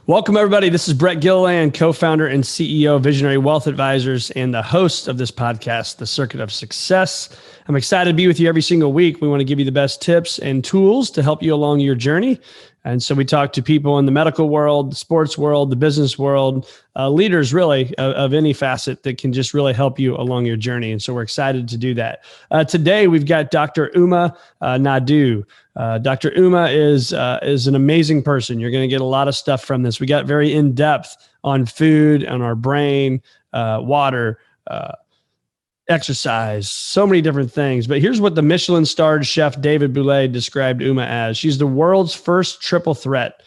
Welcome, everybody. This is Brett Gilliland, co-founder and CEO of Visionary Wealth Advisors and the host of this podcast, The Circuit of Success. I'm excited to be with you every single week. We want to give you the best tips and tools to help you along your journey. And so we talk to people in the medical world, the sports world, the business world, leaders really of any facet that can just really help you along your journey. And so we're excited to do that. Today, we've got Dr. Uma Naidoo. Dr. Uma is an amazing person. You're going to get a lot of stuff from this. We got very in-depth on food, on our brain, water, exercise, so many different things. But here's what the Michelin-starred chef David Boulay described Uma as. She's the world's first triple threat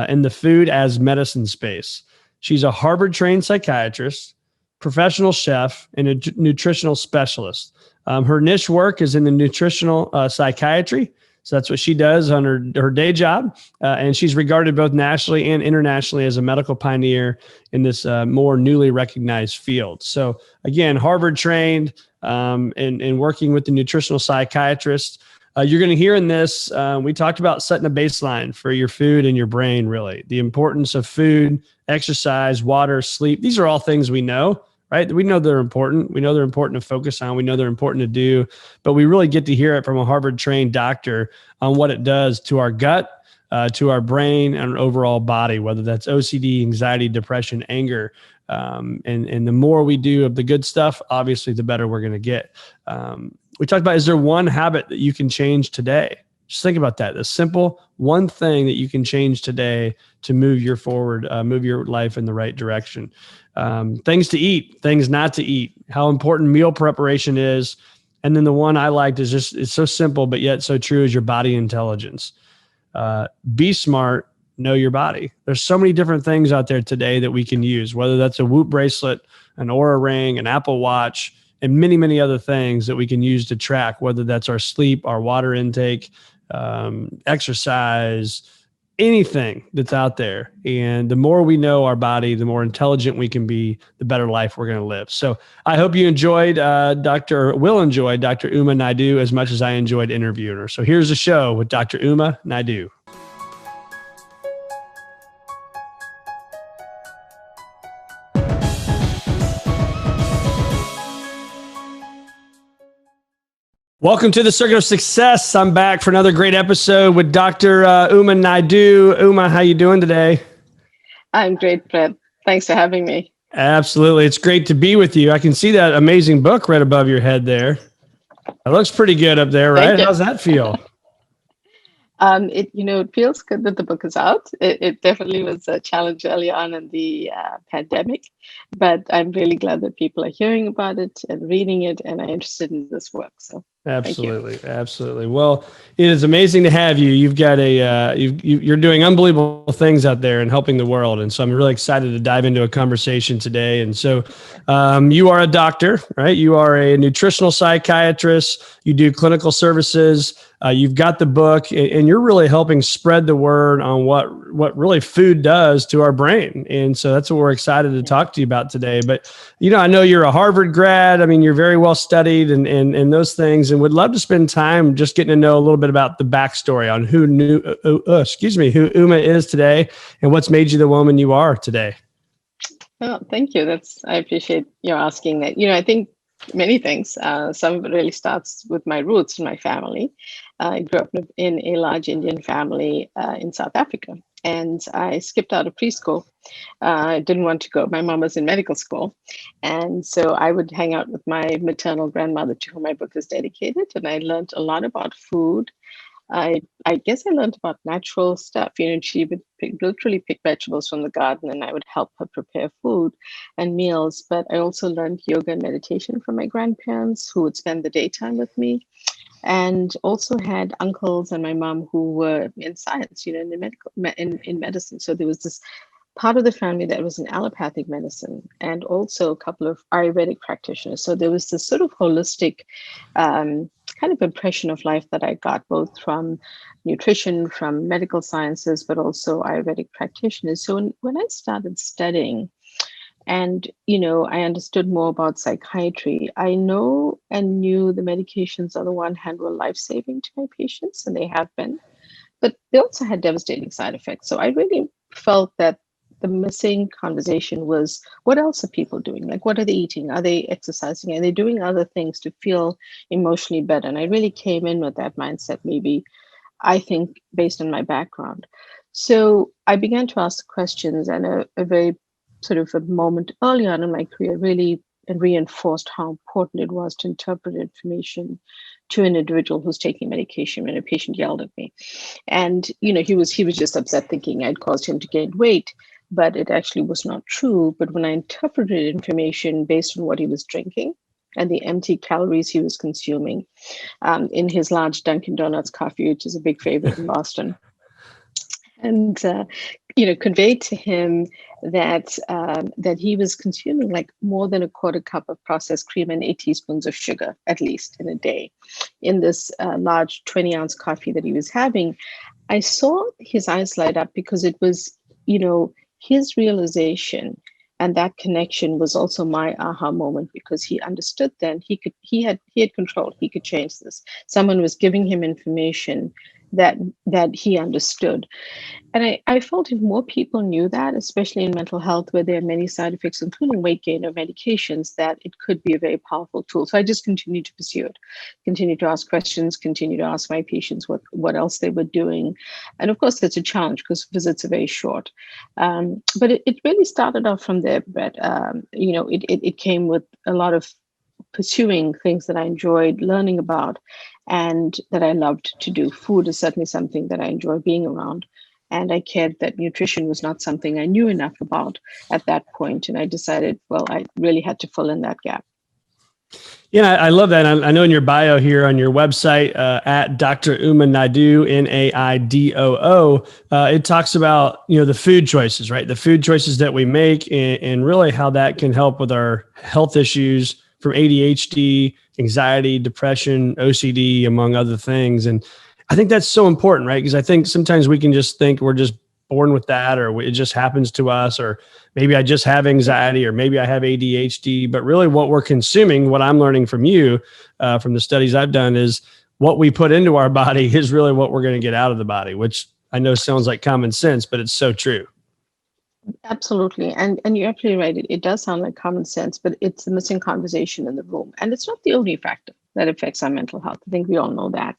in the food as medicine space. She's a Harvard-trained psychiatrist, professional chef, and a nutritional specialist. Her niche work is in the nutritional psychiatry. So that's what she does on her day job. And she's regarded both nationally and internationally as a medical pioneer in this more newly recognized field. So again, Harvard trained and working with the nutritional psychiatrist. You're going to hear in this, we talked about setting a baseline for your food and your brain, really. The importance of food, exercise, water, sleep. These are all things we know. Right? We know they're important. We know they're important to focus on. We know they're important to do, but we really get to hear it from a Harvard-trained doctor on what it does to our gut, to our brain, and overall body, whether that's OCD, anxiety, depression, anger. And the more we do of the good stuff, obviously, the better we're going to get. We talked about, is there one habit that you can change today? Just think about that. The simple one thing that you can change today to move your forward, move your life in the right direction. Things to eat, things not to eat, how important meal preparation is. And then the one I liked is just, it's so simple, but yet so true, is your body intelligence. Be smart, know your body. There's so many different things out there today that we can use, whether that's a Whoop bracelet, an Oura ring, an Apple Watch, and many, many other things that we can use to track, whether that's our sleep, our water intake, exercise, anything that's out there. And the more we know our body, the more intelligent we can be, the better life we're going to live. So I hope you enjoyed will enjoy Dr. Uma Naidoo as much as I enjoyed interviewing her. So here's the show with Dr. Uma Naidoo. Welcome to the Circuit of Success. I'm back for another great episode with Dr. Uma Naidoo. Uma, how you doing today? I'm great, Brett. Thanks for having me. Absolutely. It's great to be with you. I can see that amazing book right above your head there. It looks pretty good up there, right? How's that feel? It feels good that the book is out. It definitely was a challenge early on in the pandemic, but I'm really glad that people are hearing about it and reading it and are interested in this work. So absolutely, absolutely. Well, it is amazing to have you. You've got you're doing unbelievable things out there and helping the world, and so I'm really excited to dive into a conversation today. And so, you are a doctor, right? You are a nutritional psychiatrist. You do clinical services. You've got the book, and you're really helping spread the word on what really food does to our brain. And so that's what we're excited to talk to you about today. But, I know you're a Harvard grad. I mean, you're very well studied and those things, and would love to spend time just getting to know a little bit about the backstory on who Uma is today and what's made you the woman you are today. Oh, thank you. I appreciate you asking that. I think many things. Some of it really starts with my roots in my family. I grew up in a large Indian family in South Africa, and I skipped out of preschool. I didn't want to go. My mom was in medical school, and so I would hang out with my maternal grandmother, to whom my book is dedicated, and I learned a lot about food. I guess I learned about natural stuff. She would literally pick vegetables from the garden, and I would help her prepare food and meals. But I also learned yoga and meditation from my grandparents, who would spend the daytime with me, and also had uncles and my mom who were in science, in the in medicine. So there was this part of the family that was in allopathic medicine, and also a couple of Ayurvedic practitioners. So there was this sort of holistic kind of impression of life that I got, both from nutrition, from medical sciences, but also Ayurvedic practitioners. So when I started studying, and, I understood more about psychiatry, I know and knew the medications on the one hand were life-saving to my patients, and they have been, but they also had devastating side effects. So I really felt that the missing conversation was, what else are people doing? Like, what are they eating? Are they exercising? Are they doing other things to feel emotionally better? And I really came in with that mindset, maybe, I think, based on my background. So I began to ask questions, and a very sort of a moment early on in my career really reinforced how important it was to interpret information to an individual who's taking medication. When a patient yelled at me, and he was just upset, thinking I'd caused him to gain weight, but it actually was not true. But when I interpreted information based on what he was drinking and the empty calories he was consuming in his large Dunkin' Donuts coffee, which is a big favorite in Boston, and conveyed to him that he was consuming like more than a quarter cup of processed cream and 8 teaspoons of sugar at least in a day in this large 20-ounce coffee that he was having. I saw his eyes light up, because it was, his realization, and that connection was also my aha moment, because he understood then he had control. He could change this. Someone was giving him information that he understood. And I felt if more people knew that, especially in mental health, where there are many side effects, including weight gain of medications, that it could be a very powerful tool. So I just continued to pursue it, continue to ask questions, continue to ask my patients what else they were doing. And of course, it's a challenge because visits are very short. But it really started off from there, Brett. It came with a lot of pursuing things that I enjoyed learning about and that I loved to do. Food is certainly something that I enjoy being around. And I cared that nutrition was not something I knew enough about at that point. And I decided, well, I really had to fill in that gap. Yeah, I love that. I know in your bio here on your website at Dr. Naidoo, Naidoo, it talks about, the food choices, right? The food choices that we make and really how that can help with our health issues from ADHD, anxiety, depression, OCD, among other things. And I think that's so important, right? Because I think sometimes we can just think we're just born with that, or it just happens to us, or maybe I just have anxiety, or maybe I have ADHD. But really what we're consuming, what I'm learning from you, from the studies I've done, is what we put into our body is really what we're going to get out of the body, which I know sounds like common sense, but it's so true. Absolutely. And you're absolutely right. It does sound like common sense, but it's the missing conversation in the room. And it's not the only factor that affects our mental health. I think we all know that.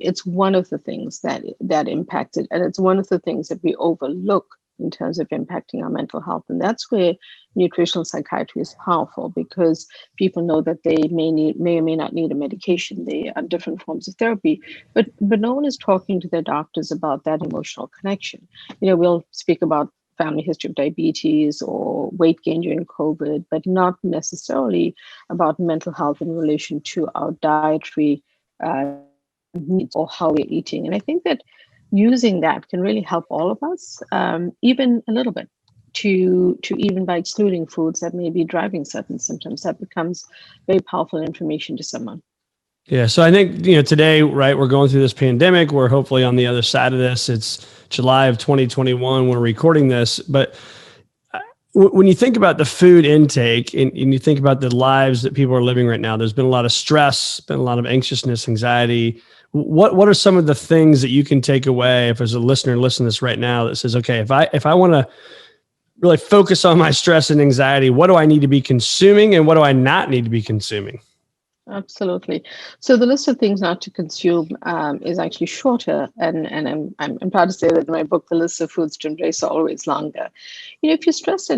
It's one of the things that impacts it. And it's one of the things that we overlook in terms of impacting our mental health. And that's where nutritional psychiatry is powerful, because people know that they may or may not need a medication. They are different forms of therapy, but no one is talking to their doctors about that emotional connection. We'll speak about family history of diabetes or weight gain during COVID, but not necessarily about mental health in relation to our dietary needs or how we're eating. And I think that using that can really help all of us, even a little bit, to even by excluding foods that may be driving certain symptoms. That becomes very powerful information to someone. Yeah. So I think, today, right, we're going through this pandemic. We're hopefully on the other side of this. It's July of 2021. We're recording this. But when you think about the food intake and you think about the lives that people are living right now, there's been a lot of stress, been a lot of anxiousness, anxiety. What are some of the things that you can take away if there's a listener listening to this right now that says, okay, if I want to really focus on my stress and anxiety, what do I need to be consuming and what do I not need to be consuming? Absolutely. So the list of things not to consume is actually shorter, and I'm proud to say that in my book, the list of foods to embrace are always longer. If you're stressed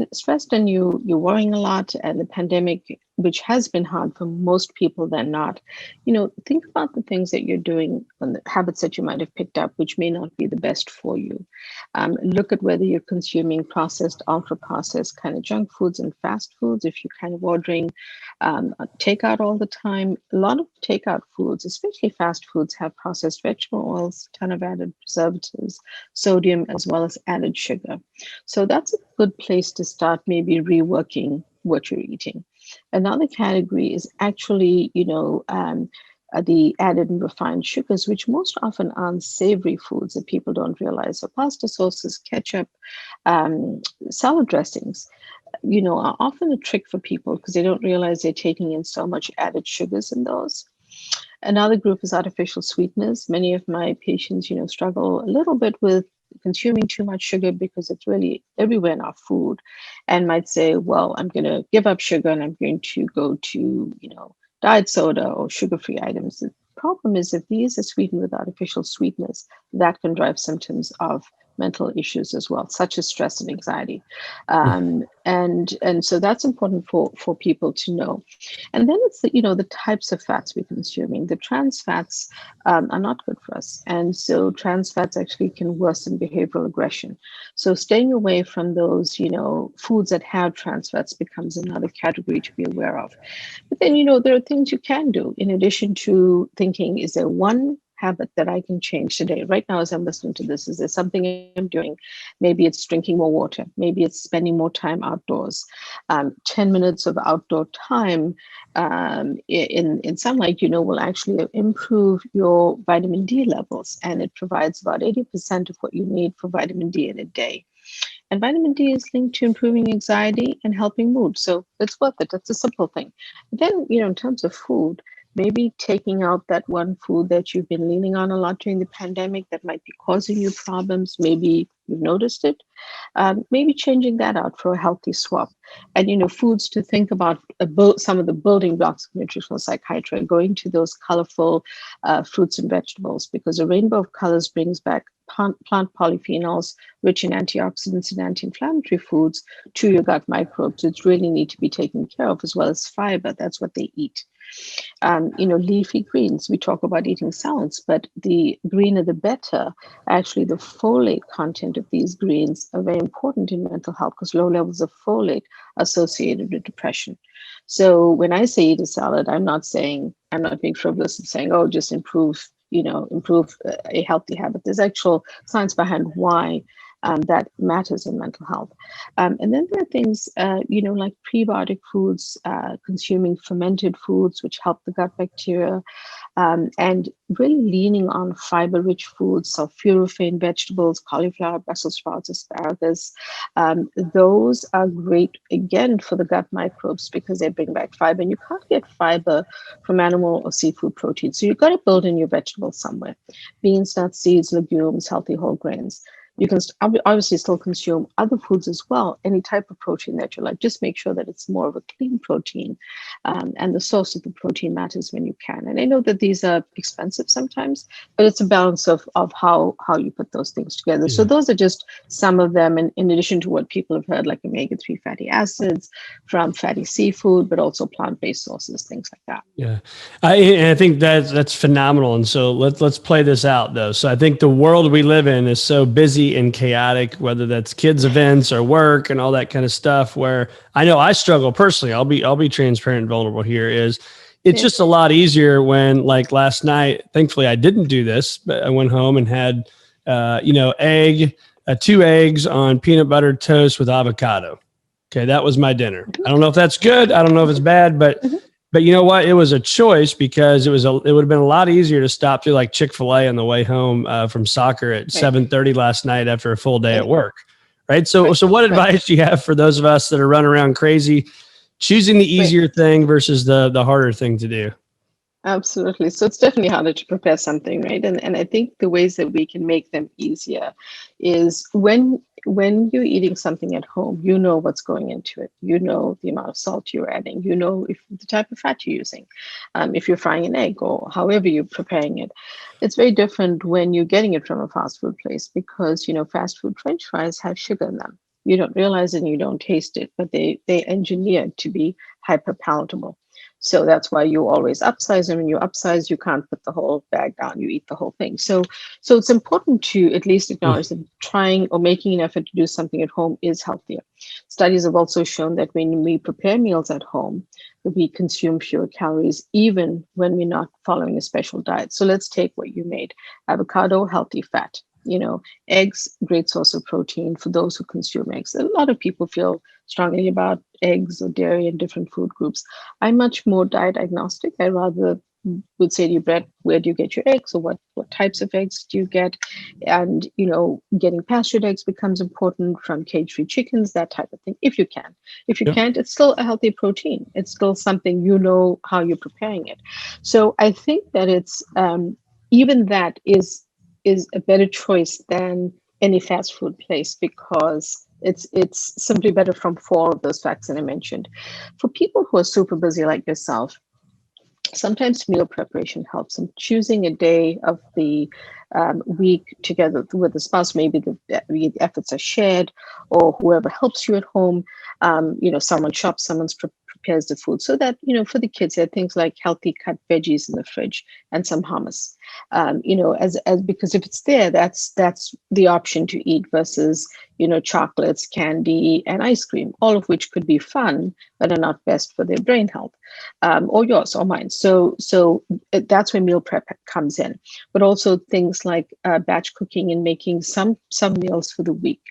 and you're worrying a lot, and the pandemic, which has been hard for most people than not, think about the things that you're doing and the habits that you might have picked up, which may not be the best for you. Look at whether you're consuming processed, ultra processed kind of junk foods and fast foods. If you're kind of ordering takeout all the time, a lot of takeout foods, especially fast foods, have processed vegetable oils, ton of added preservatives, sodium, as well as added sugar. So that's a good place to start maybe reworking what you're eating. Another category is actually, the added and refined sugars, which most often are unsavory foods that people don't realize. So pasta sauces, ketchup, salad dressings, are often a trick for people because they don't realize they're taking in so much added sugars in those. Another group is artificial sweeteners. Many of my patients, struggle a little bit with consuming too much sugar because it's really everywhere in our food, and might say, well, I'm going to give up sugar and I'm going to go to, diet soda or sugar-free items. The problem is if these are sweetened with artificial sweetness, that can drive symptoms of mental issues as well, such as stress and anxiety. And so that's important for people to know. And then it's the types of fats we're consuming. The trans fats are not good for us. And so trans fats actually can worsen behavioral aggression. So staying away from those, foods that have trans fats becomes another category to be aware of. But then, there are things you can do in addition to thinking, is there one habit that I can change today? Right now, as I'm listening to this, is there something I'm doing? Maybe it's drinking more water. Maybe it's spending more time outdoors. 10 minutes of outdoor time in sunlight, will actually improve your vitamin D levels. And it provides about 80% of what you need for vitamin D in a day. And vitamin D is linked to improving anxiety and helping mood. So it's worth it. That's a simple thing. Then, in terms of food, maybe taking out that one food that you've been leaning on a lot during the pandemic that might be causing you problems. Maybe you've noticed it. Maybe changing that out for a healthy swap. And, foods to think about, some of the building blocks of nutritional psychiatry, going to those colorful fruits and vegetables, because a rainbow of colors brings back plant polyphenols rich in antioxidants and anti-inflammatory foods to your gut microbes, which really need to be taken care of, as well as fiber. That's what they eat. Leafy greens, we talk about eating salads, but the greener the better. Actually, the folate content of these greens are very important in mental health because low levels of folate are associated with depression. So when I say eat a salad, I'm not being frivolous and saying, oh, just improve a healthy habit. There's actual science behind why that matters in mental health. And then there are things, like prebiotic foods, consuming fermented foods, which help the gut bacteria, and really leaning on fiber-rich foods, sulforaphane vegetables, cauliflower, Brussels sprouts, asparagus. Those are great, again, for the gut microbes because they bring back fiber. And you can't get fiber from animal or seafood protein. So you've got to build in your vegetables somewhere. Beans, nuts, seeds, legumes, healthy whole grains. You can obviously still consume other foods as well, any type of protein that you like. Just make sure that it's more of a clean protein, and the source of the protein matters when you can. And I know that these are expensive sometimes, but it's a balance of how you put those things together. Yeah. So those are just some of them, and in addition to what people have heard, like omega-3 fatty acids from fatty seafood, but also plant-based sources, things like that. Yeah, I think that's phenomenal. And so let's play this out though. So I think the world we live in is so busy and chaotic, whether that's kids' events or work and all that kind of stuff, where I know I struggle personally. I'll be transparent and vulnerable here. It's just a lot easier when, like last night, thankfully I didn't do this, but I went home and had, 2 eggs on peanut butter toast with avocado. Okay. That was my dinner. I don't know if that's good. I don't know if it's bad, but you know what? It was a choice because it would have been a lot easier to stop through like Chick-fil-A on the way home from soccer at 7:30 last night after a full day at work. Right. So what advice do you have for those of us that are running around crazy, choosing the easier thing versus the harder thing to do? Absolutely. So it's definitely harder to prepare something, right? And I think the ways that we can make them easier is when you're eating something at home, you know what's going into it. You know the amount of salt you're adding. You know if the type of fat you're using. If you're frying an egg or however you're preparing it. It's very different when you're getting it from a fast food place because, fast food French fries have sugar in them. You don't realize it and you don't taste it, but they engineer to be hyper palatable. So that's why you always upsize, and when you upsize, you can't put the whole bag down. You eat the whole thing. So it's important to at least acknowledge that trying or making an effort to do something at home is healthier. Studies have also shown that when we prepare meals at home, we consume fewer calories, even when we're not following a special diet. So let's take what you made. Avocado, healthy fat. Eggs, great source of protein for those who consume eggs. A lot of people feel strongly about eggs or dairy and different food groups. I'm much more diet agnostic. I rather would say to you, Brett, where do you get your eggs, or what types of eggs do you get? And, getting pastured eggs becomes important from cage-free chickens, that type of thing, if you can. If you can't, it's still a healthy protein. It's still something how you're preparing it. So I think that it's, even that is a better choice than any fast food place because it's simply better from 4 of those facts that I mentioned. For people who are super busy like yourself, sometimes meal preparation helps, and choosing a day of the week together with the spouse, maybe the efforts are shared, or whoever helps you at home. Someone shops, someone prepares the food, so that for the kids, there are things like healthy cut veggies in the fridge and some hummus. As because if it's there, that's the option to eat versus chocolates, candy, and ice cream, all of which could be fun but are not best for their brain health, or yours or mine. So that's where meal prep comes in, but also things like batch cooking and making some meals for the week,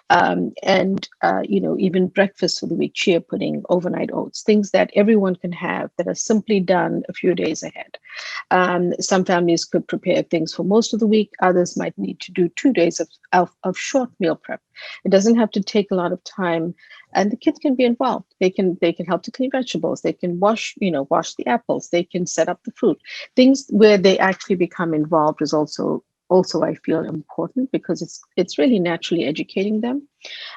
and even breakfast for the week, chia pudding, overnight oats, things that everyone can have that are simply done a few days ahead. Some families could prepare things for most of the week. Others might need to do 2 days of short meal prep. It doesn't have to take a lot of time, and the kids can be involved. They can help to clean vegetables. They can wash the apples. They can set up the fruit. Things where they actually become involved is also I feel important, because it's really naturally educating them.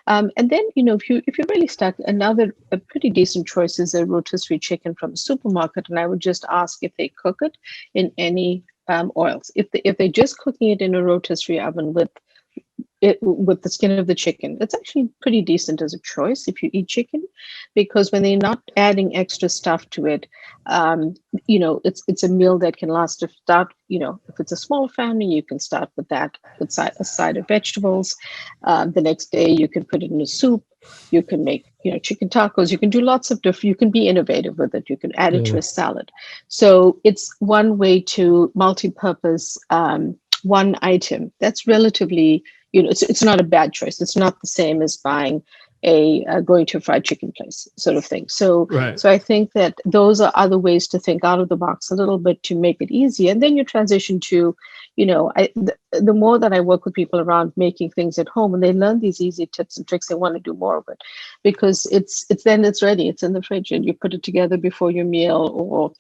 And then if you really stuck, a pretty decent choice is a rotisserie chicken from the supermarket, and I would just ask if they cook it in any oils. If they're just cooking it in a rotisserie oven with the skin of the chicken, it's actually pretty decent as a choice if you eat chicken, because when they're not adding extra stuff to it, it's a meal that can last. If it's a small family, you can start with that, with a side of vegetables. The next day you can put it in a soup. You can make chicken tacos. You can do lots of different. You can be innovative with it. You can add it to a salad. So it's one way to multi-purpose one item that's relatively, it's not a bad choice. It's not the same as buying going to a fried chicken place sort of thing. So, Right. So I think that those are other ways to think out of the box a little bit to make it easy. And then you transition to, the more that I work with people around making things at home, and they learn these easy tips and tricks, they want to do more of it, because it's ready. It's in the fridge, and you put it together before your meal, or,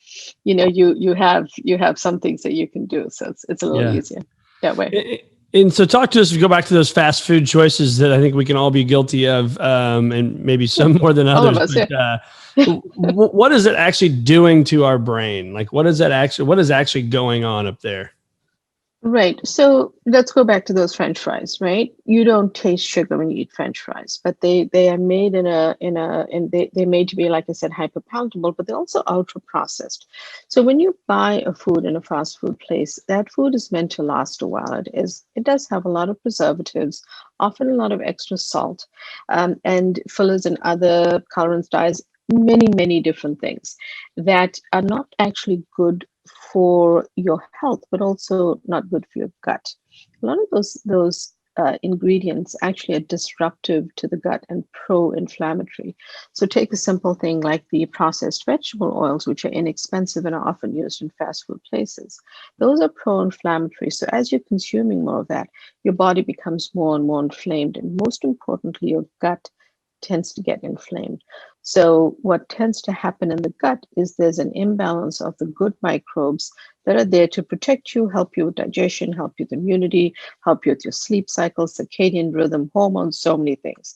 you have some things that you can do. So it's a little easier that way. And so talk to us, go back to those fast food choices that I think we can all be guilty of, and maybe some more than others. All of us, what is it actually doing to our brain? Like, what is actually going on up there? Right. So let's go back to those French fries, right? You don't taste sugar when you eat French fries, but they are made they're made to be, like I said, hyper palatable, but they're also ultra processed. So when you buy a food in a fast food place, that food is meant to last a while. It does have a lot of preservatives, often a lot of extra salt, and fillers and other colorants, dyes, many different things that are not actually good for your health, but also not good for your gut. A lot of those ingredients actually are disruptive to the gut and pro-inflammatory. So take a simple thing like the processed vegetable oils, which are inexpensive and are often used in fast food places. Those are pro-inflammatory. So as you're consuming more of that, your body becomes more and more inflamed. And most importantly, your gut tends to get inflamed. So what tends to happen in the gut is there's an imbalance of the good microbes that are there to protect you, help you with digestion, help you with immunity, help you with your sleep cycle, circadian rhythm, hormones, so many things,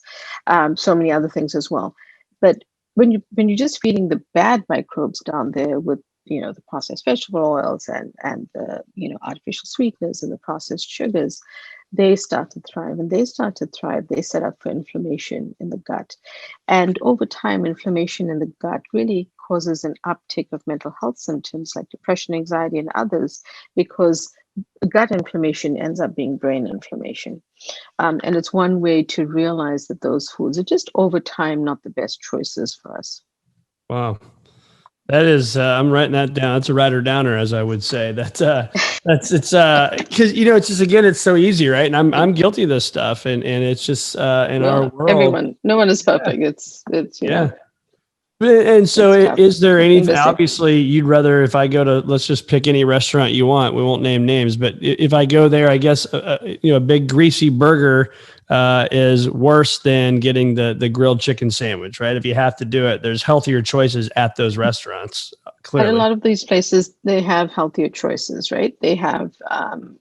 so many other things as well. But when you're just feeding the bad microbes down there with the processed vegetable oils and the artificial sweeteners and the processed sugars, they start to thrive. And they start to thrive, they set up for inflammation in the gut. And over time, inflammation in the gut really causes an uptick of mental health symptoms like depression, anxiety, and others, because gut inflammation ends up being brain inflammation. And it's one way to realize that those foods are just over time not the best choices for us. Wow. That is, I'm writing that down. That's a writer downer, as I would say. It's because it's just, again, it's so easy, right? And I'm guilty of this stuff, and it's just in our world. No one is perfect. It's And so, is there anything? Obviously, you'd rather, if I go to, let's just pick any restaurant you want. We won't name names, but if I go there, I guess a big greasy burger is worse than getting the grilled chicken sandwich, right? If you have to do it, there's healthier choices at those restaurants, clearly. At a lot of these places, they have healthier choices, right? They have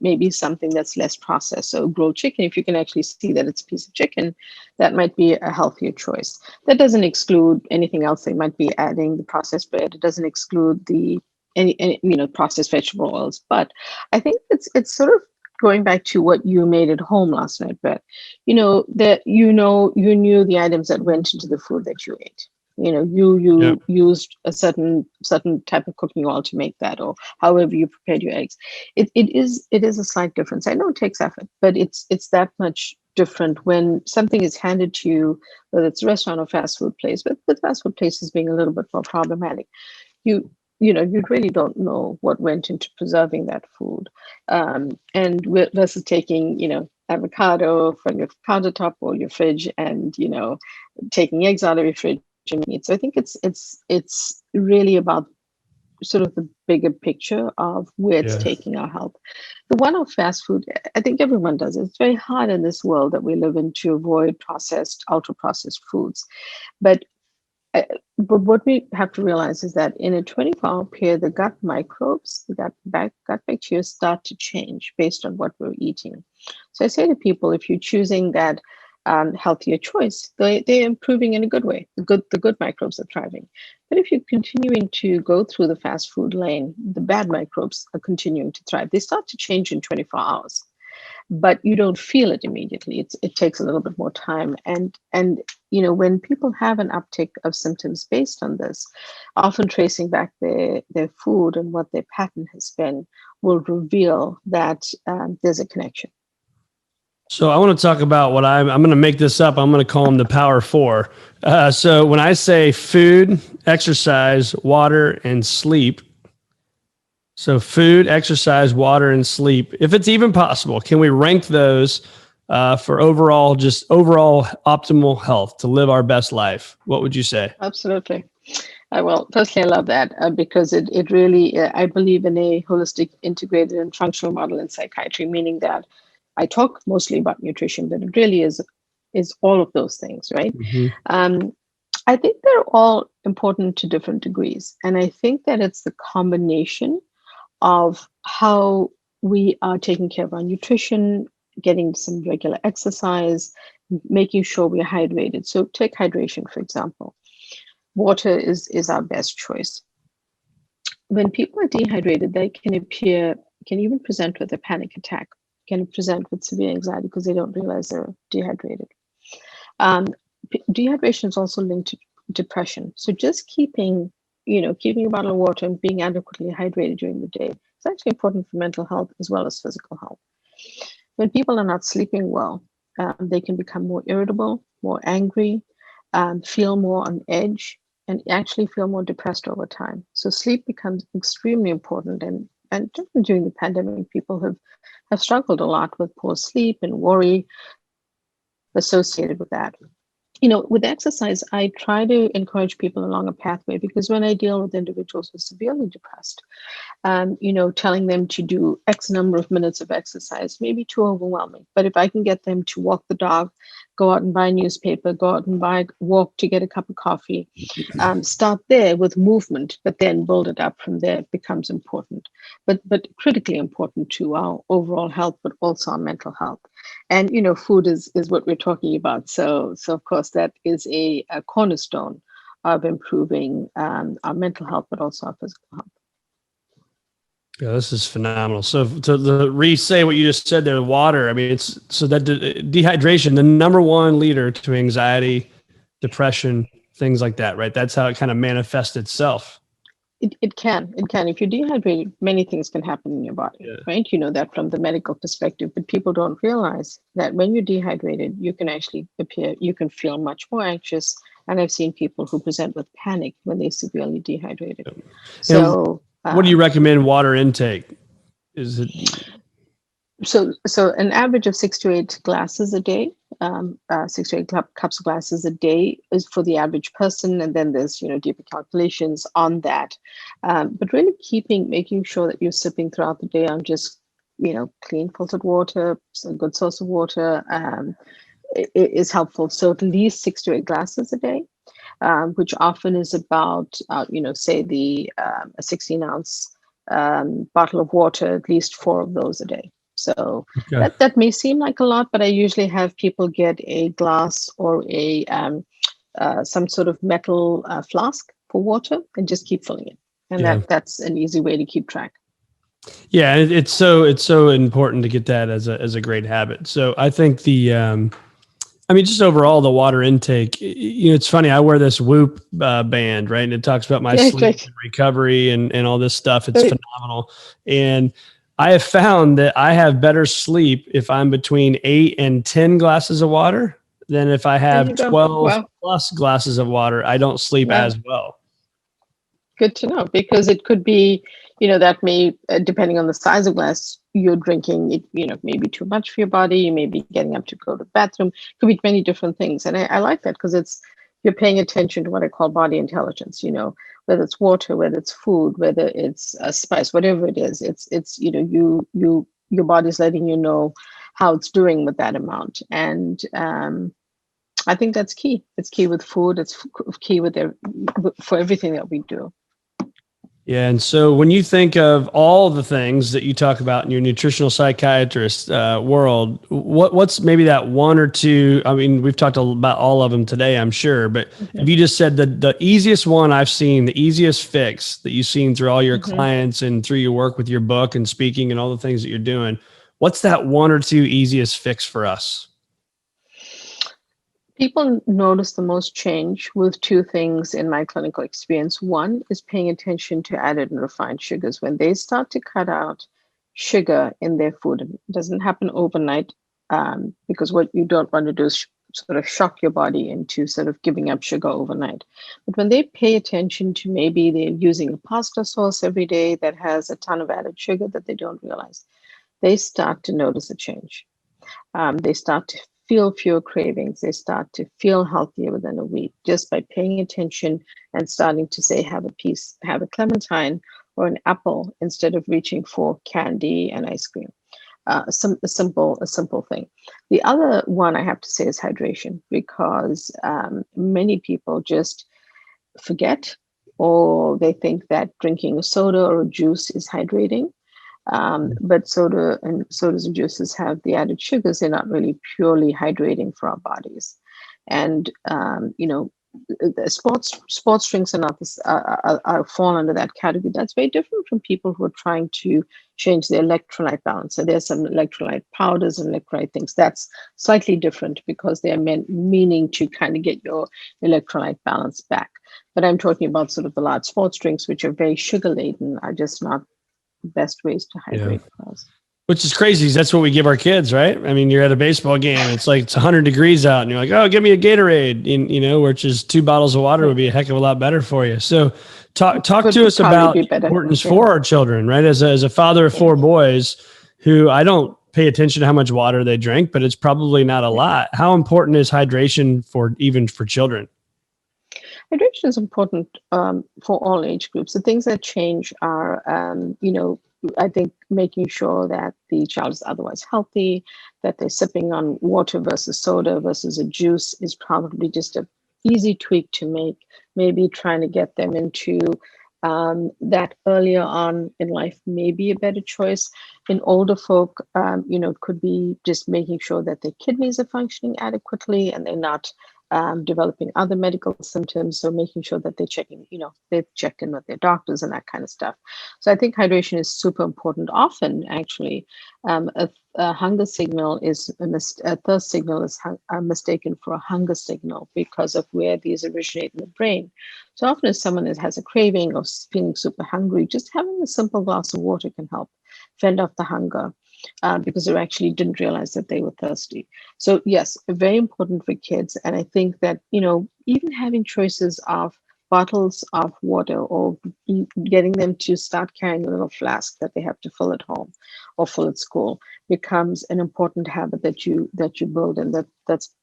maybe something that's less processed. So grilled chicken, if you can actually see that it's a piece of chicken, that might be a healthier choice. That doesn't exclude anything else. They might be adding the processed bread. It doesn't exclude the any processed vegetable oils. But I think it's sort of going back to what you made at home last night, Brett. That you knew the items that went into the food that you ate. You Yep. used a certain type of cooking oil to make that, or however you prepared your eggs. It is a slight difference. I know it takes effort, but it's that much different when something is handed to you, whether it's a restaurant or fast food place. But with fast food places being a little bit more problematic, you really don't know what went into preserving that food, and versus taking avocado from your countertop or your fridge, and taking eggs out of your fridge and meat. So I think it's really about sort of the bigger picture of where it's Yeah. taking our health. The one of fast food, I think everyone does it. It's very hard in this world that we live in to avoid processed, ultra processed foods. But but what we have to realize is that in a 24-hour period, the gut microbes, the gut bacteria start to change based on what we're eating. So I say to people, if you're choosing that healthier choice, they're improving in a good way. The good microbes are thriving. But if you're continuing to go through the fast food lane, the bad microbes are continuing to thrive. They start to change in 24 hours, but you don't feel it immediately. It takes a little bit more time. And when people have an uptick of symptoms based on this, often tracing back their food and what their pattern has been will reveal that there's a connection. So I want to talk about what I'm going to make this up. I'm going to call them the Power Four. So when I say food, exercise, water, and sleep, so food, exercise, water, and sleep, if it's even possible, can we rank those for overall optimal health to live our best life? What would you say? Absolutely. Well, firstly, I love that because it really, I believe in a holistic, integrated, and functional model in psychiatry, meaning that I talk mostly about nutrition, but it really is all of those things, right? Mhm. I think they're all important to different degrees, and I think that it's the combination of how we are taking care of our nutrition, getting some regular exercise, making sure we're hydrated. So take hydration, for example. Water is our best choice. When people are dehydrated, they can even present with a panic attack, can present with severe anxiety because they don't realize they're dehydrated. Um, Dehydration is also linked to depression. So just keeping a bottle of water and being adequately hydrated during the day is actually important for mental health as well as physical health. When people are not sleeping well, they can become more irritable, more angry, feel more on edge, and actually feel more depressed over time. So sleep becomes extremely important. And during the pandemic, people have struggled a lot with poor sleep and worry associated with that. With exercise, I try to encourage people along a pathway because when I deal with individuals who are severely depressed, telling them to do X number of minutes of exercise may be too overwhelming. But if I can get them to walk the dog, go out and buy a newspaper, go out and walk to get a cup of coffee, start there with movement, but then build it up from there, it becomes important. But critically important to our overall health, but also our mental health. And food is what we're talking about. So of course that is a cornerstone of improving our mental health, but also our physical health. Yeah, this is phenomenal. So to re-say what you just said there, water, I mean, it's so that dehydration, the number one leader to anxiety, depression, things like that, right? That's how it kind of manifests itself. It can. If you're dehydrated, many things can happen in your body, Yeah. right? You know that from the medical perspective, but people don't realize that when you're dehydrated, you can feel much more anxious. And I've seen people who present with panic when they're severely dehydrated. And So, what do you recommend water intake? Is it so an average of 6 to 8 glasses a day, 6 to 8 cups of glasses a day is for the average person, and then there's deeper calculations on that. But really making sure that you're sipping throughout the day on just clean filtered water, some good source of water, is helpful. So at least 6 to 8 glasses a day. which often is about, say a 16-ounce bottle of water, at least 4 of those a day. So Okay. that may seem like a lot, but I usually have people get a glass or a some sort of metal flask for water and just keep filling it. And Yeah. that's an easy way to keep track. Yeah. It's so important to get that as a great habit. So I think just overall the water intake, it's funny. I wear this Whoop band, right? And it talks about my Yeah, sleep right. and recovery and all this stuff. It's phenomenal. And I have found that I have better sleep if I'm between 8 and 10 glasses of water than if I There have you go. 12 Wow. plus glasses of water. I don't sleep Wow. as well. Good to know, because it could be, that may, depending on the size of glass you're drinking, it, maybe too much for your body. You may be getting up to go to the bathroom. Could be many different things. And I like that, because you're paying attention to what I call body intelligence, whether it's water, whether it's food, whether it's a spice, whatever it is, it's, your body's letting you know how it's doing with that amount. And, I think that's key. It's key with food. It's key for everything that we do. Yeah. And so when you think of all the things that you talk about in your nutritional psychiatrist world, what's maybe that one or two? I mean, we've talked about all of them today, I'm sure, but if you just said the easiest one I've seen, the easiest fix that you've seen through all your clients and through your work with your book and speaking and all the things that you're doing, what's that one or two easiest fix for us? People notice the most change with 2 things in my clinical experience. One is paying attention to added and refined sugars. When they start to cut out sugar in their food, it doesn't happen overnight, because what you don't want to do is sort of shock your body into sort of giving up sugar overnight. But when they pay attention to, maybe they're using a pasta sauce every day that has a ton of added sugar that they don't realize, they start to notice a change. They start to feel fewer cravings. They start to feel healthier within a week, just by paying attention and starting to say, have a clementine or an apple, instead of reaching for candy and ice cream. A simple thing. The other one I have to say is hydration, because many people just forget, or they think that drinking a soda or a juice is hydrating. But sodas and juices have the added sugars. They're not really purely hydrating for our bodies. And the sports drinks are not this, fall under that category. That's very different from people who are trying to change their electrolyte balance. So there's some electrolyte powders and electrolyte things. That's slightly different, because they're meaning to kind of get your electrolyte balance back. But I'm talking about sort of the large sports drinks, which are very sugar laden, are just not best ways to hydrate for us. Which is crazy. That's what we give our kids, right? I mean, you're at a baseball game. It's like it's 100 degrees out, and you're like, "Oh, give me a Gatorade." Which is 2 bottles of water would be a heck of a lot better for you. So, talk to us about the importance for our children, right? As a father of 4 boys, who I don't pay attention to how much water they drink, but it's probably not a lot. How important is hydration for children? Hydration is important for all age groups. The things that change are, I think making sure that the child is otherwise healthy, that they're sipping on water versus soda versus a juice is probably just a easy tweak to make. Maybe trying to get them into that earlier on in life may be a better choice. In older folk, it could be just making sure that their kidneys are functioning adequately and they're not developing other medical symptoms. So making sure that they've checked in with their doctors and that kind of stuff. So I think hydration is super important. Often, actually, a hunger signal is a thirst signal is mistaken for a hunger signal because of where these originate in the brain. So often, if someone has a craving or feeling super hungry, just having a simple glass of water can help fend off the hunger. Because they actually didn't realize that they were thirsty. So yes, very important for kids. And I think that, even having choices of bottles of water or getting them to start carrying a little flask that they have to fill at home or fill at school becomes an important habit that you build. And that's,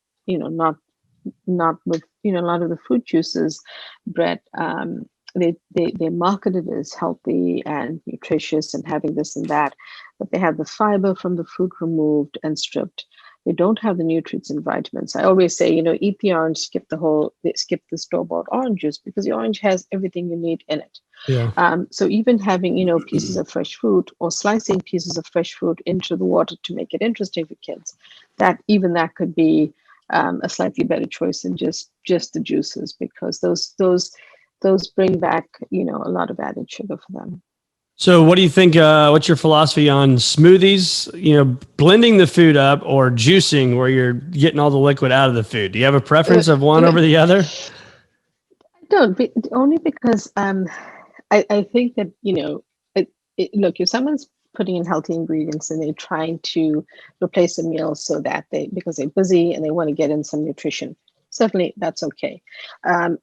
not with, a lot of the fruit juices, Brett, they market it as healthy and nutritious and having this and that, but they have the fiber from the fruit removed and stripped. They don't have the nutrients and vitamins. I always say, eat the orange, skip the store-bought orange juice, because the orange has everything you need in it. Yeah. So even having, pieces of fresh fruit, or slicing pieces of fresh fruit into the water to make it interesting for kids, that could be a slightly better choice than just the juices, because those bring back, a lot of added sugar for them. So what do you think, what's your philosophy on smoothies, blending the food up, or juicing where you're getting all the liquid out of the food? Do you have a preference of one over the other? I don't, only because I think that, look, if someone's putting in healthy ingredients and they're trying to replace a meal because they're busy and they want to get in some nutrition, certainly that's okay. But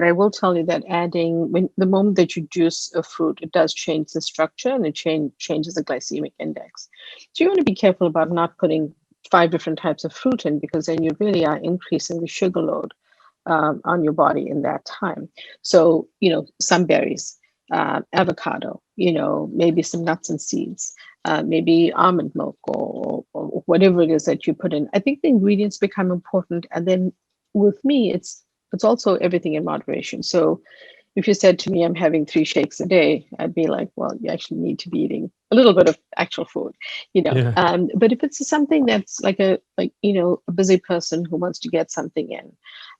I will tell you that the moment that you juice a fruit, it does change the structure, and it changes the glycemic index. So you want to be careful about not putting 5 different types of fruit in, because then you really are increasing the sugar load on your body in that time. So, some berries, avocado, maybe some nuts and seeds, maybe almond milk, or whatever it is that you put in. I think the ingredients become important. And then with me, it's also everything in moderation. So if you said to me, I'm having 3 shakes a day, I'd be like, well, you actually need to be eating a little bit of actual food, Yeah. But if it's something that's like a busy person who wants to get something in,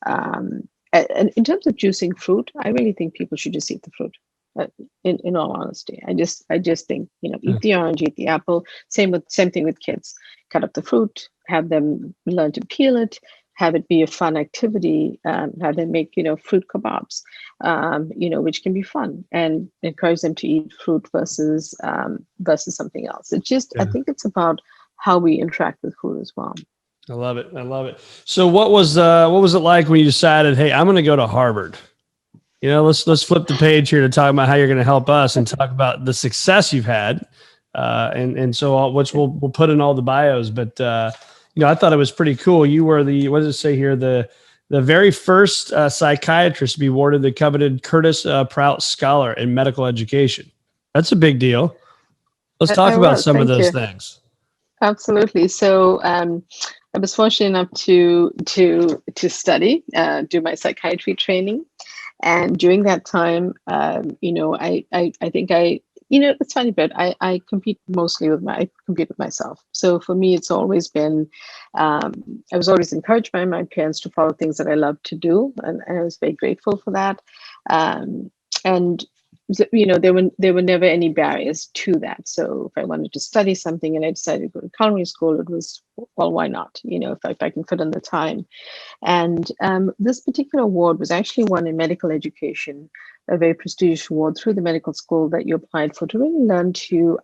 and in terms of juicing fruit, I really think people should just eat the fruit. In all honesty, I just think, eat the orange, eat the apple. Same thing with kids. Cut up the fruit, have them learn to peel it, have it be a fun activity, have them make, fruit kebabs, which can be fun, and encourage them to eat fruit versus something else. I think it's about how we interact with food as well. I love it. I love it. So what was it like when you decided, hey, I'm going to go to Harvard? Let's flip the page here to talk about how you're going to help us and talk about the success you've had. And so which we'll put in all the bios, but I thought it was pretty cool. You were what does it say here? The very first psychiatrist to be awarded the coveted Curtis Prout Scholar in medical education. That's a big deal. Let's talk about some of those things. Absolutely. So I was fortunate enough to study, do my psychiatry training. And during that time, I think it's funny, but I compete with myself. So for me, it's always been, I was always encouraged by my parents to follow things that I love to do. And I was very grateful for that. And there were never any barriers to that. So if I wanted to study something and I decided to go to culinary school, it was, well, why not? If I can fit in the time. And this particular award was actually won in medical education, a very prestigious award through the medical school that you applied for, to really learn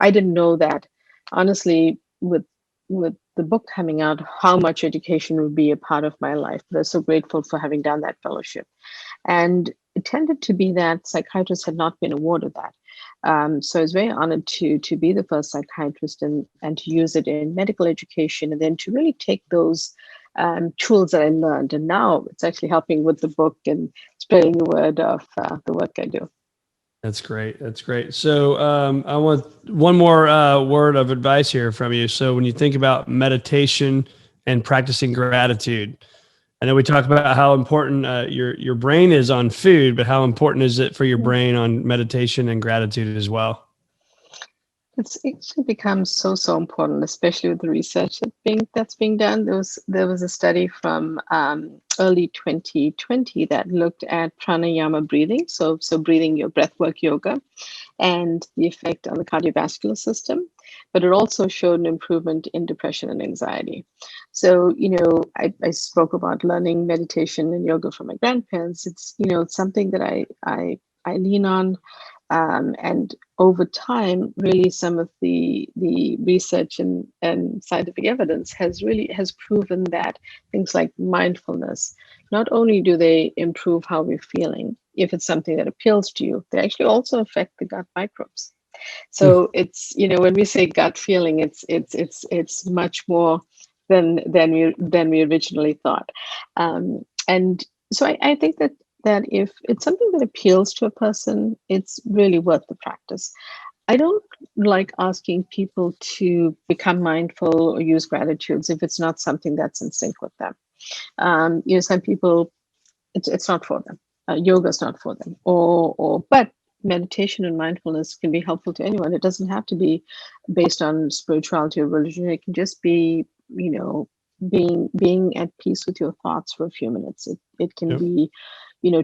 I didn't know that, honestly, with the book coming out, how much education would be a part of my life. But I'm so grateful for having done that fellowship. And it tended to be that psychiatrists had not been awarded that. So I was very honored to be the first psychiatrist and to use it in medical education, and then to really take those tools that I learned. And now it's actually helping with the book and spreading the word of the work I do. That's great. That's great. So I want one more word of advice here from you. So when you think about meditation and practicing gratitude, I know we talk about how important your brain is on food, but how important is it for your brain on meditation and gratitude as well? It's actually become so important, especially with the research that's being done. There was a study from early 2020 that looked at pranayama breathing, so breathing, your breathwork yoga, and the effect on the cardiovascular system. But it also showed an improvement in depression and anxiety. So, I spoke about learning meditation and yoga from my grandparents. It's something that I lean on. And over time, really, some of the research and scientific evidence has proven that things like mindfulness, not only do they improve how we're feeling, if it's something that appeals to you, they actually also affect the gut microbes. So it's, when we say gut feeling, it's much more than we originally thought. And so I think that if it's something that appeals to a person, it's really worth the practice. I don't like asking people to become mindful or use gratitudes if it's not something that's in sync with them. Some people, it's not for them. Yoga is not for them. But meditation and mindfulness can be helpful to anyone. It doesn't have to be based on spirituality or religion. It can just be, being at peace with your thoughts for a few minutes. It can be,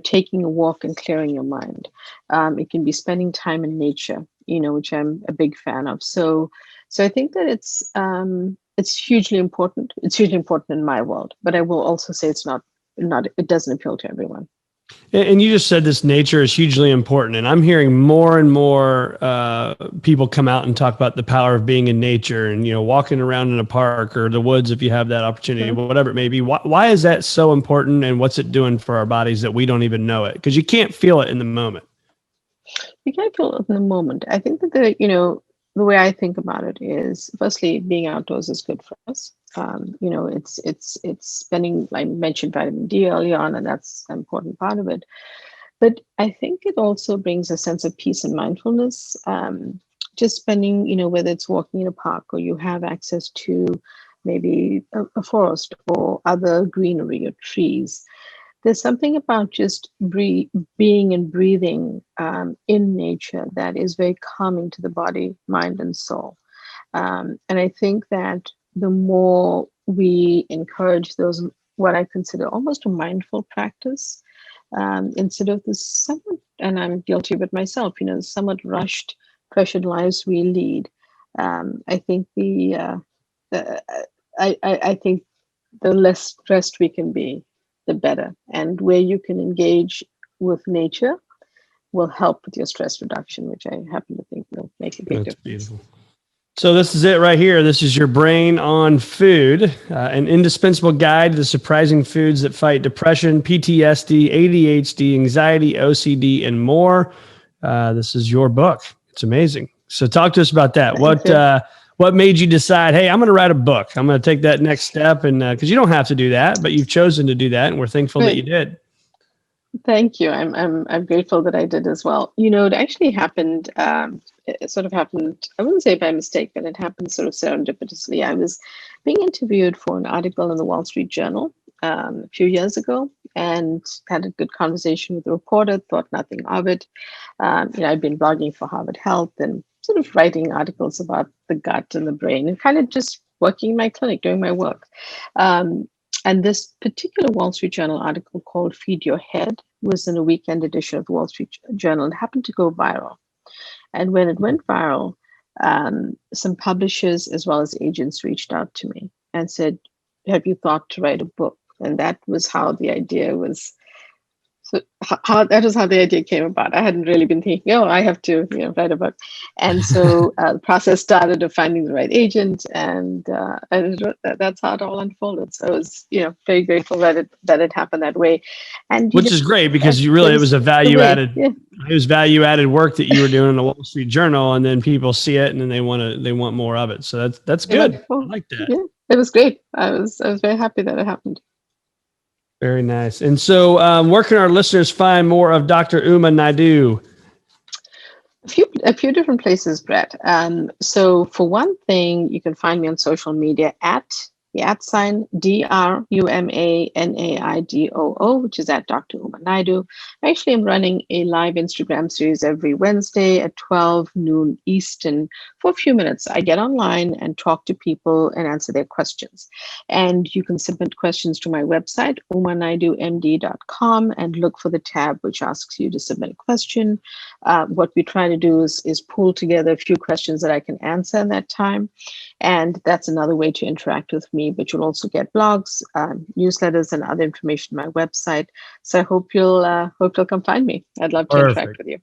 taking a walk and clearing your mind. It can be spending time in nature, which I'm a big fan of. So I think that it's hugely important. It's hugely important in my world, but I will also say it's not, it doesn't appeal to everyone. And you just said this nature is hugely important. And I'm hearing more and more people come out and talk about the power of being in nature and, walking around in a park or the woods if you have that opportunity, whatever it may be. Why is that so important? And what's it doing for our bodies that we don't even know it? Because you can't feel it in the moment. You can't feel it in the moment. I think that the way I think about it is, firstly, being outdoors is good for us. It's spending, I mentioned vitamin D early on, and that's an important part of it. But I think it also brings a sense of peace and mindfulness. Just spending, whether it's walking in a park or you have access to maybe a forest or other greenery or trees. There's something about just being and breathing in nature that is very calming to the body, mind, and soul. And I think that the more we encourage those, what I consider almost a mindful practice, instead of this somewhat, and I'm guilty of it myself, somewhat rushed, pressured lives we lead. I think I think the less stressed we can be, the better. And where you can engage with nature will help with your stress reduction, which I happen to think will make a big difference. Beautiful. So this is it right here. This is your brain on food, an indispensable guide to the surprising foods that fight depression, PTSD, ADHD, anxiety, OCD, and more. This is your book. It's amazing. So talk to us about that. What made you decide, hey, I'm going to write a book. I'm going to take that next step. And because you don't have to do that, but you've chosen to do that. And we're thankful that you did. Thank you. I'm grateful that I did as well. It actually happened, it sort of happened, I wouldn't say by mistake, but it happened sort of serendipitously. I was being interviewed for an article in the Wall Street Journal a few years ago and had a good conversation with the reporter, thought nothing of it. I'd been blogging for Harvard Health and sort of writing articles about the gut and the brain and kind of just working in my clinic, doing my work. And this particular Wall Street Journal article called Feed Your Head was in a weekend edition of the Wall Street Journal and happened to go viral. And when it went viral, some publishers as well as agents reached out to me and said, have you thought to write a book? And that was how the idea was. So that was how the idea came about. I hadn't really been thinking, I have to write a book. And so the process started of finding the right agent, and that's how it all unfolded. So I was very grateful that it happened that way. And which is great because it was a value added. Yeah. It was value added work that you were doing in the Wall Street Journal, and then people see it and then they want more of it. So that's good. I like that. Yeah, it was great. I was very happy that it happened. Very nice. And so where can our listeners find more of Dr. Uma Naidoo? A few different places, Brett. So for one thing, you can find me on social media at the @ DRUMANAIDOO, which is at Dr. Uma Naidoo. Actually, I'm running a live Instagram series every Wednesday at 12 noon Eastern for a few minutes. I get online and talk to people and answer their questions. And you can submit questions to my website, umanaidoomd.com, and look for the tab which asks you to submit a question. What we try to do is pull together a few questions that I can answer in that time. And that's another way to interact with me, but you'll also get blogs, newsletters, and other information on my website. So I hope you'll come find me. I'd love to interact with you.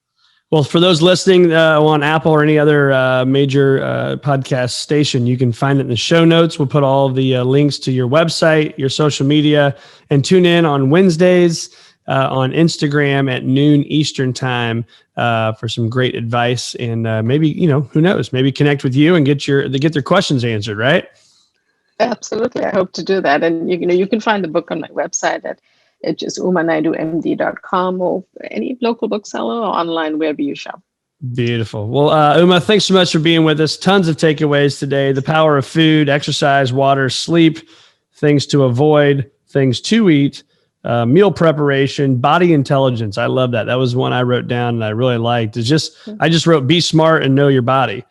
Well, for those listening on Apple or any other major podcast station, you can find it in the show notes. We'll put all the links to your website, your social media, and tune in on Wednesdays on Instagram at noon Eastern time for some great advice and maybe, who knows, maybe connect with you and get their questions answered, right? Absolutely. I hope to do that. And, you can find the book on my website at just umanaidoomd.com or any local bookseller or online wherever you shop. Beautiful. Well, Uma, thanks so much for being with us. Tons of takeaways today. The power of food, exercise, water, sleep, things to avoid, things to eat, meal preparation, body intelligence. I love that. That was one I wrote down and I really liked. I just wrote, be smart and know your body.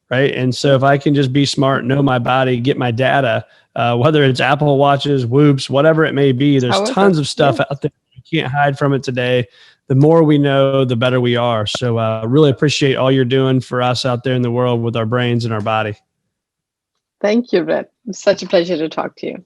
Right. And so if I can just be smart, know my body, get my data, whether it's Apple Watches, Whoops, whatever it may be, there's tons of stuff out there. You can't hide from it today. The more we know, the better we are. So really appreciate all you're doing for us out there in the world with our brains and our body. Thank you, Brett. It's such a pleasure to talk to you.